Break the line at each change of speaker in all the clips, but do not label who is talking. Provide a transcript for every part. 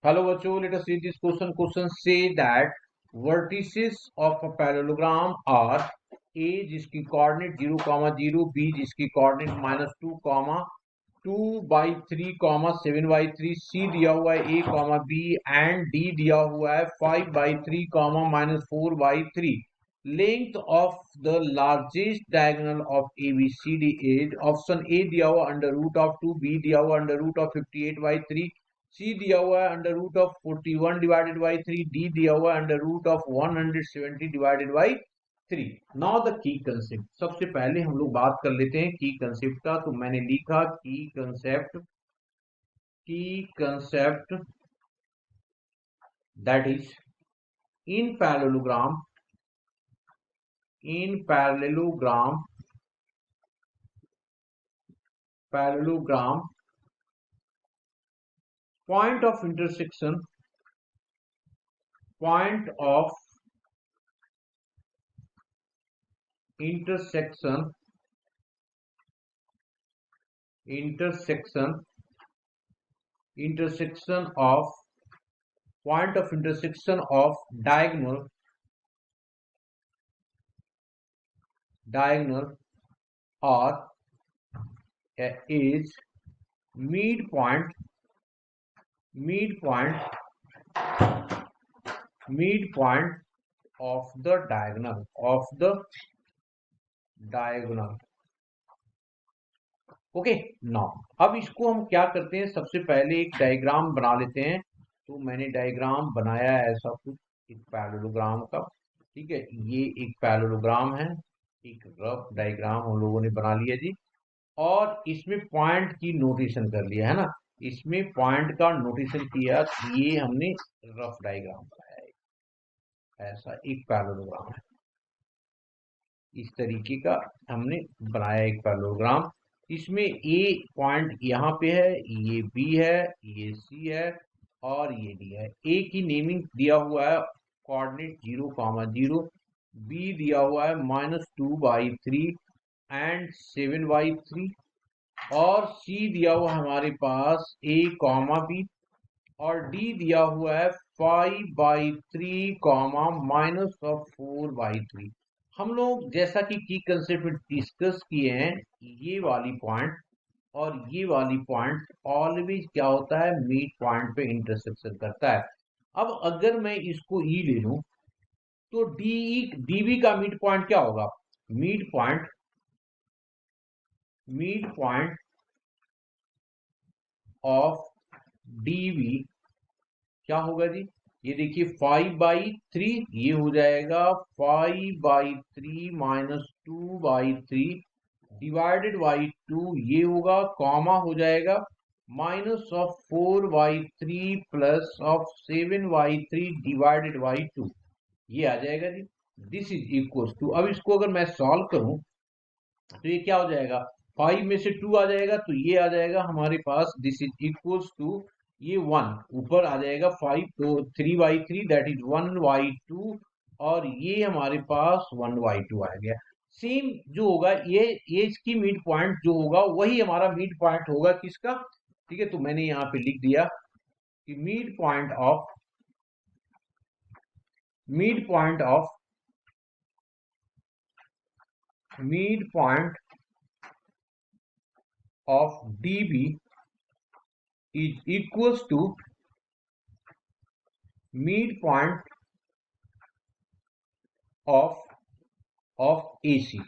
Hello virtual, let us see this question. Question say that vertices of a parallelogram are A जिसकी coordinate 0, 0, B जिसकी coordinate -2, 2/3, 7/3, C दिया हुआ है A, B and D दिया हुआ है 5/3, -4/3. Length of the largest diagonal of ABCD is option A दिया हुआ √2, B दिया हुआ √58/3, C दिया हुआ है √41/3, D दिया हुआ है √170/3. Now the key concept. सबसे पहले हम लोग बात कर लेते हैं की कंसेप्ट का. तो मैंने लिखा की concept that is in parallelogram point of intersection of diagonal or is midpoint of the diagonal. Okay. Now अब इसको हम क्या करते हैं, सबसे पहले एक डायग्राम बना लेते हैं. तो मैंने डायग्राम बनाया है ऐसा कुछ एक पैरेललोग्राम का. ठीक है, ये एक पैरेललोग्राम है, एक रफ डायग्राम हम लोगों ने बना लिया जी. और इसमें पॉइंट की नोटेशन कर लिया है ना, इसमें पॉइंट का नोटेशन किया. ये हमने रफ डायग्राम बनाया है. ऐसा एक पैरेललोग्राम है, इस तरीके का हमने बनाया एक पैरेललोग्राम. इसमें ए पॉइंट यहाँ पे है, ये बी है, ये सी है और ये डी है. ए की नेमिंग दिया हुआ है कोऑर्डिनेट 0, 0. बी दिया हुआ है -2/3 एंड 7/3. और सी दिया हुआ हमारे पास A, B और D दिया हुआ है 5/3, -4/3. हम लोग जैसा कि की कंसेप्ट में डिस्कस किए हैं, ये वाली पॉइंट और ये वाली पॉइंट ऑलवेज क्या होता है, मिड पॉइंट पे इंटरसेक्शन करता है. अब अगर मैं इसको E ले लूं तो DB का मिड पॉइंट क्या होगा, मिड पॉइंट ऑफ DB क्या होगा जी, ये देखिए 5/3, ये हो जाएगा 5/3 -2/3 डिवाइडेड बाई 2, ये होगा कॉमा हो जाएगा -4/3 +7/3 डिवाइडेड बाई 2, ये आ जाएगा जी. दिस इज इक्वल टू, अब इसको अगर मैं सॉल्व करूं तो ये क्या हो जाएगा, 5 में से 2 आ जाएगा तो ये आ जाएगा हमारे पास. दिस इज इक्वल्स टू, ये 1 ऊपर आ जाएगा 5, तो 3/3 दैट इज 1/2 और ये हमारे पास 1/2 आ गया. सेम जो होगा ये इसकी मिड पॉइंट जो होगा वही हमारा मिड पॉइंट होगा किसका. ठीक है, तो मैंने यहाँ पे लिख दिया कि mid point of DB is equals to midpoint of AC.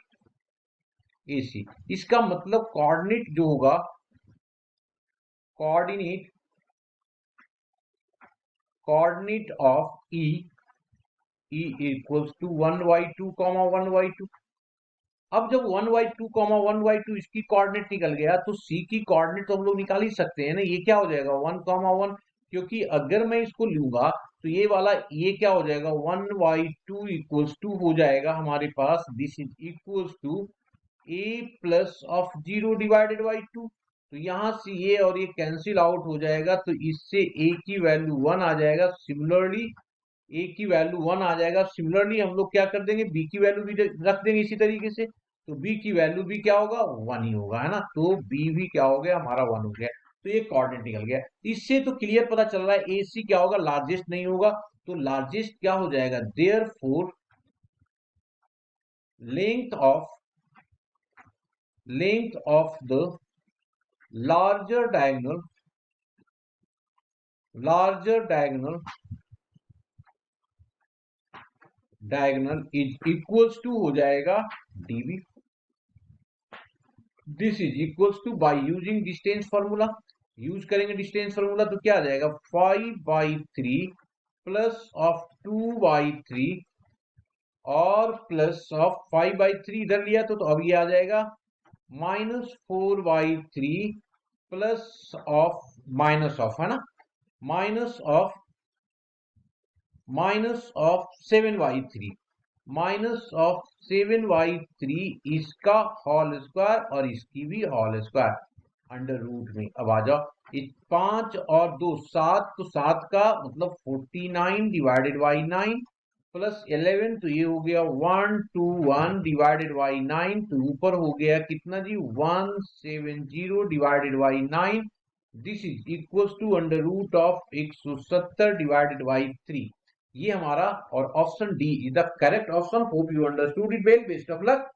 इसका मतलब कोऑर्डिनेट जो होगा, coordinate of E equals to 1/2, 1/2. अब जब 1/2, 1/2 इसकी कोऑर्डिनेट निकल गया तो C की कोऑर्डिनेट तो हम लोग निकाल ही सकते हैं ना. ये क्या हो जाएगा 1, 1, क्योंकि अगर मैं इसको लूंगा तो ये वाला ये क्या हो जाएगा 1/2 इक्वल्स टू हो जाएगा हमारे पास. This is equals to A plus of 0 divided by 2. तो यहाँ से ये और ये कैंसिल आउट हो जाएगा, तो इससे A की वैल्यू 1 आ जाएगा. सिमिलरली A की वैल्यू 1 आ जाएगा. सिमिलरली हम लोग क्या कर देंगे, B की वैल्यू भी रख देंगे इसी तरीके से. तो B की वैल्यू भी क्या होगा, 1 ही होगा, है ना. तो B भी क्या हो गया हमारा 1 हो गया. तो ये कोऑर्डिनेट निकल गया। इससे तो क्लियर पता चल रहा है AC क्या होगा, लार्जेस्ट नहीं होगा, तो लार्जेस्ट क्या हो जाएगा, therefore length of the larger diagonal is equals to हो जाएगा dB। This is equals to by using distance formula, use करेंगे डिस्टेंस फॉर्मूला तो क्या आ जाएगा 5/3 प्लस ऑफ 2/3 और प्लस ऑफ 5/3 इधर लिया तो अब ये आ जाएगा -4/3 प्लस ऑफ माइनस ऑफ, है ना, माइनस ऑफ 7/3 इसका होल स्क्वायर और इसकी भी होल स्क्वायर अंडर रूट में। अब आ जाओ इस 5 और 2 7, तो 7 का मतलब 49 डिवाइडेड बाई 9 प्लस 11, तो ये हो गया 121 डिवाइडेड बाई 9, तो ऊपर हो गया कितना जी 170 divided by 9। This is equals to under root of 170 divided by 3। ये हमारा और option D is the correct option. Hope you understood it well, best of luck.